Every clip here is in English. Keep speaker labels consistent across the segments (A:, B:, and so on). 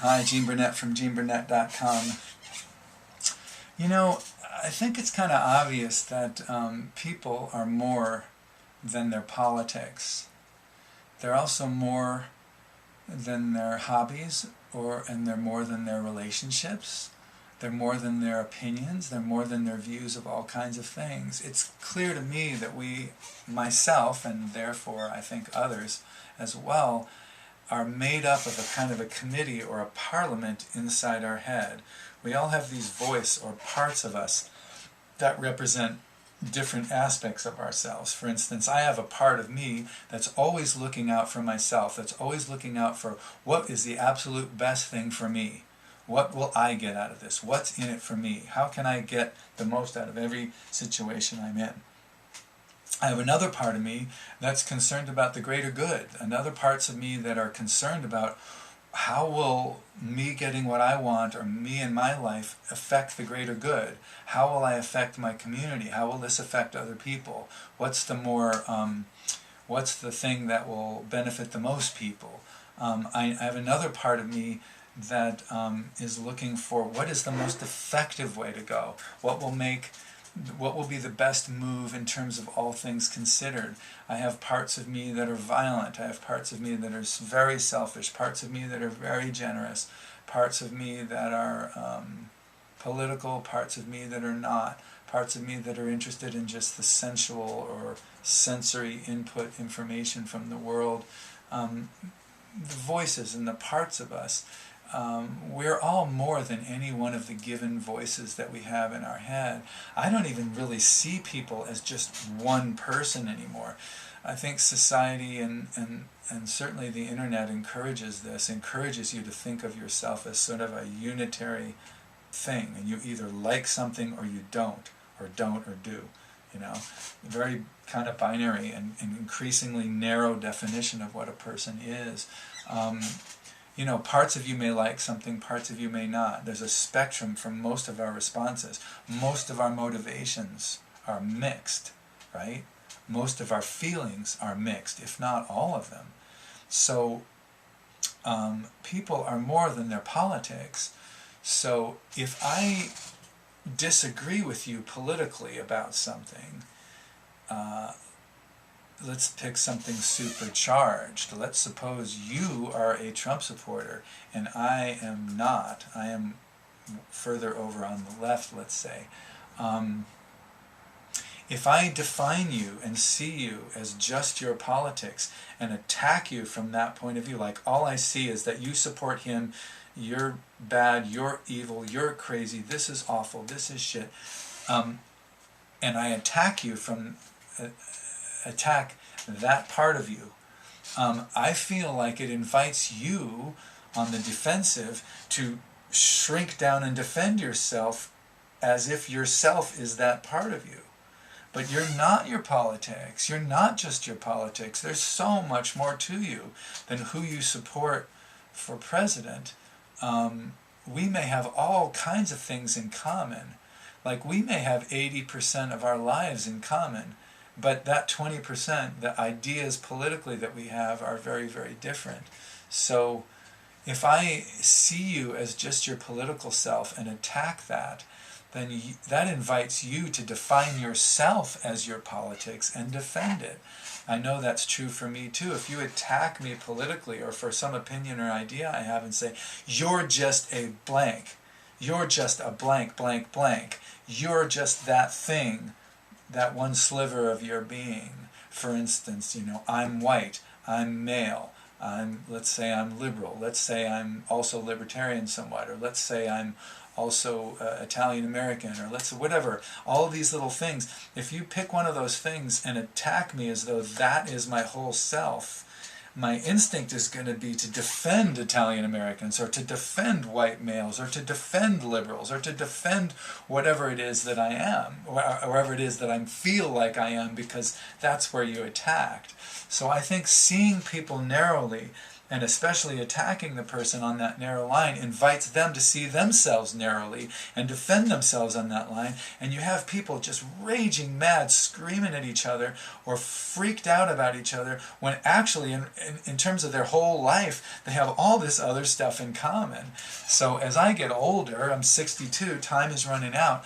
A: Hi, Gene Burnett from GeneBurnett.com. You know, I think it's kind of obvious that people are more than their politics. They're also more than their hobbies, and they're more than their relationships. They're more than their opinions. They're more than their views of all kinds of things. It's clear to me that we, myself, and therefore I think others as well, are made up of a kind of a committee or a parliament inside our head. We all have these voice or parts of us that represent different aspects of ourselves. For instance, I have a part of me that's always looking out for myself, that's always looking out for what is the absolute best thing for me. What will I get out of this? What's in it for me? How can I get the most out of every situation I'm in? I have another part of me that's concerned about the greater good, and other parts of me that are concerned about how will me getting what I want, or me in my life, affect the greater good? How will I affect my community? How will this affect other people? What's the thing that will benefit the most people? I have another part of me that is looking for what is the most effective way to go? What will be the best move in terms of all things considered? I have parts of me that are violent. I have parts of me that are very selfish, parts of me that are very generous, parts of me that are political, parts of me that are not, parts of me that are interested in just the sensual or sensory input information from the world. The voices and the parts of us, we're all more than any one of the given voices that we have in our head. I don't even really see people as just one person anymore. I think society and certainly the internet encourages you to think of yourself as sort of a unitary thing, and you either like something or you don't or do. You know, very kind of binary and increasingly narrow definition of what a person is. You know, parts of you may like something, parts of you may not. There's a spectrum for most of our responses. Most of our motivations are mixed, right? Most of our feelings are mixed, if not all of them. So people are more than their politics. So if I disagree with you politically about something, let's pick something supercharged. Let's suppose you are a Trump supporter and I am not. I am further over on the left, let's say. If I define you and see you as just your politics and attack you from that point of view, like all I see is that you support him, you're bad, you're evil, you're crazy, this is awful, this is shit, and I attack you from attack that part of you, I feel like it invites you on the defensive to shrink down and defend yourself as if yourself is that part of you. But you're not your politics. You're not just your politics. There's so much more to you than who you support for president. We may have all kinds of things in common. Like we may have 80% of our lives in common, but that 20%, the ideas politically that we have are very, very different. So if I see you as just your political self and attack that, then that invites you to define yourself as your politics and defend it. I know that's true for me too. If you attack me politically or for some opinion or idea I have and say, you're just a blank, you're just a blank, blank, blank, you're just that thing, that one sliver of your being. For instance, you know, I'm white, I'm male, let's say I'm liberal, let's say I'm also libertarian somewhat, or let's say I'm also Italian American, or let's say whatever, all these little things. If you pick one of those things and attack me as though that is my whole self, my instinct is going to be to defend Italian Americans, or to defend white males, or to defend liberals, or to defend whatever it is that I am, or wherever it is that I feel like I am, because that's where you attacked. So I think seeing people narrowly and especially attacking the person on that narrow line invites them to see themselves narrowly and defend themselves on that line, and you have people just raging mad, screaming at each other or freaked out about each other, when actually in terms of their whole life they have all this other stuff in common. So as I get older, I'm 62, time is running out,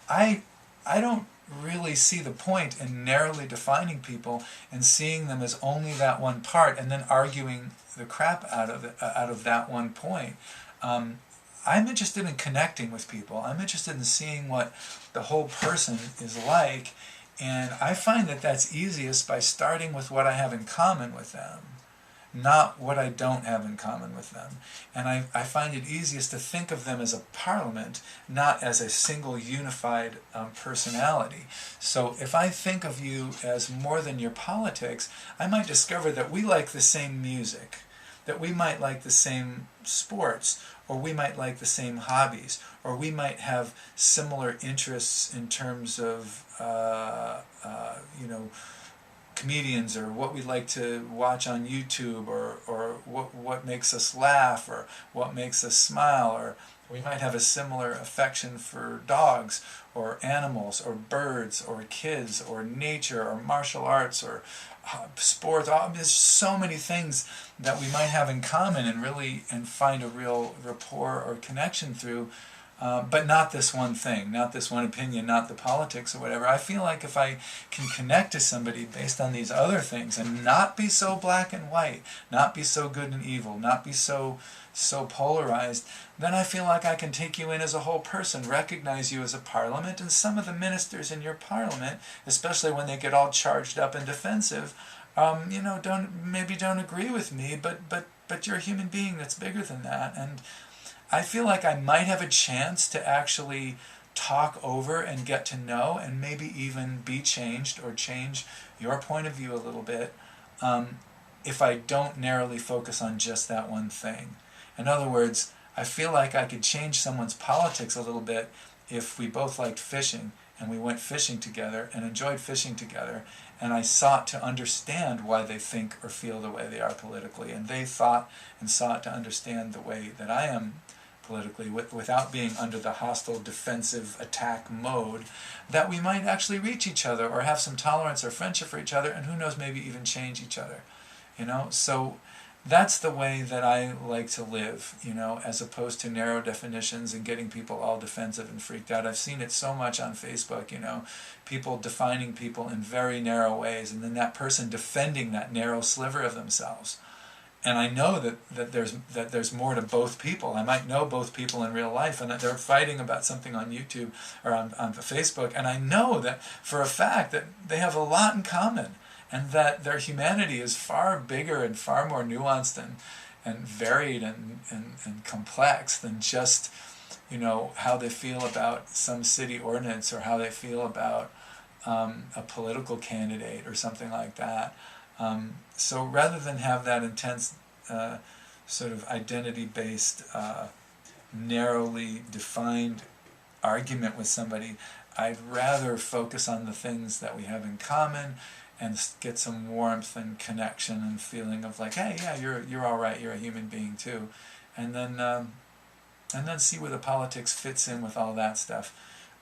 A: I don't really see the point in narrowly defining people and seeing them as only that one part and then arguing the crap out of that one point. I'm interested in connecting with people. I'm interested in seeing what the whole person is like, and I find that that's easiest by starting with what I have in common with them, not what I don't have in common with them. And I find it easiest to think of them as a parliament, not as a single unified personality. So if I think of you as more than your politics, I might discover that we like the same music, that we might like the same sports, or we might like the same hobbies, or we might have similar interests in terms of, comedians, or what we like to watch on YouTube, or what makes us laugh, or what makes us smile, or we might have a similar affection for dogs, or animals, or birds, or kids, or nature, or martial arts, or sports. There's so many things that we might have in common and find a real rapport or connection through. But not this one thing, not this one opinion, not the politics or whatever. I feel like if I can connect to somebody based on these other things and not be so black and white, not be so good and evil, not be so polarized, then I feel like I can take you in as a whole person, recognize you as a parliament, and some of the ministers in your parliament, especially when they get all charged up and defensive, don't agree with me, but you're a human being that's bigger than that. And I feel like I might have a chance to actually talk over and get to know and maybe even be changed or change your point of view a little bit if I don't narrowly focus on just that one thing. In other words, I feel like I could change someone's politics a little bit if we both liked fishing and we went fishing together and enjoyed fishing together, and I sought to understand why they think or feel the way they are politically, and they thought and sought to understand the way that I am politically, without being under the hostile defensive attack mode, that we might actually reach each other or have some tolerance or friendship for each other, and who knows, maybe even change each other. So that's the way that I like to live, as opposed to narrow definitions and getting people all defensive and freaked out. I've seen it so much on Facebook, people defining people in very narrow ways, and then that person defending that narrow sliver of themselves. And I know that there's more to both people. I might know both people in real life, and that they're fighting about something on YouTube or on Facebook, and I know that for a fact that they have a lot in common, and that their humanity is far bigger and far more nuanced and varied and complex than just how they feel about some city ordinance, or how they feel about a political candidate or something like that. So rather than have that intense sort of identity-based, narrowly defined argument with somebody, I'd rather focus on the things that we have in common and get some warmth and connection and feeling of like, hey, yeah, you're all right, you're a human being too, and then see where the politics fits in with all that stuff,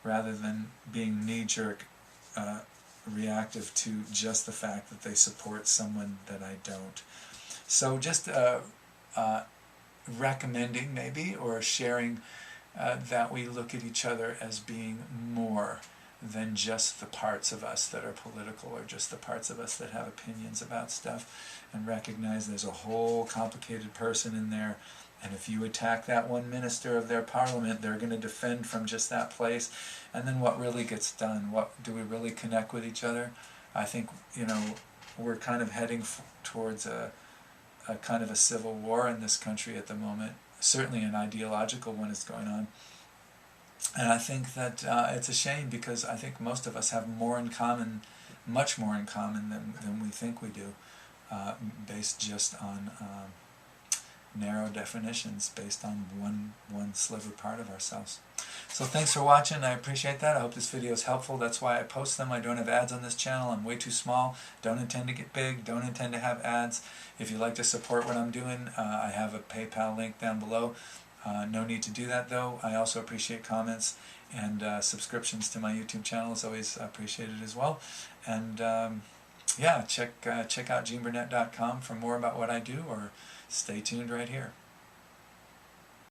A: rather than being knee-jerk reactive to just the fact that they support someone that I don't. So just recommending maybe, or sharing that we look at each other as being more than just the parts of us that are political, or just the parts of us that have opinions about stuff, and recognize there's a whole complicated person in there. And if you attack that one minister of their parliament, they're going to defend from just that place. And then what really gets done? What do we really connect with each other? I think, we're kind of heading towards a kind of a civil war in this country at the moment. Certainly an ideological one is going on. And I think that it's a shame, because I think most of us have more in common, much more in common than we think we do, based just on narrow definitions based on one sliver part of ourselves. So thanks for watching. I appreciate that. I hope this video is helpful. That's why I post them. I don't have ads on this channel. I'm way too small. Don't intend to get big. Don't intend to have ads. If you'd like to support what I'm doing, I have a PayPal link down below. No need to do that though. I also appreciate comments, and subscriptions to my YouTube channel is always appreciated as well. And yeah, check out GeneBurnett.com for more about what I do, or stay tuned right here.